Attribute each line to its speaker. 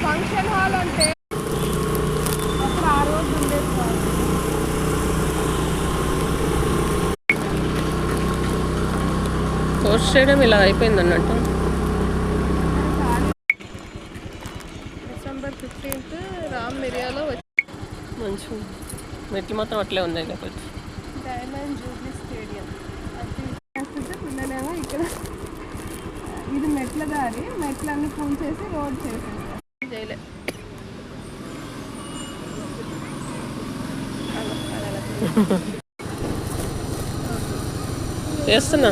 Speaker 1: Function hall అంటే అప్పుడు ఆ రోజు ఉండేది కాదు.
Speaker 2: పోస్ట్ చేయడం ఇలా అయిపోయింది అన్నట్టు.
Speaker 1: December 15th రామ్ మిరియాలో
Speaker 2: మంచిగా మెట్లు మాత్రం అట్లే ఉన్నాయి కాబట్టి
Speaker 1: డైమండ్ జూబ్లీ స్టేడియం అది పిల్లలేమో ఇక్కడ. ఇది మెట్ల దారి, మెట్లన్నీ పూల్ చేసి రోడ్ చేసేసారు. చేయలే
Speaker 2: చేస్తున్నా.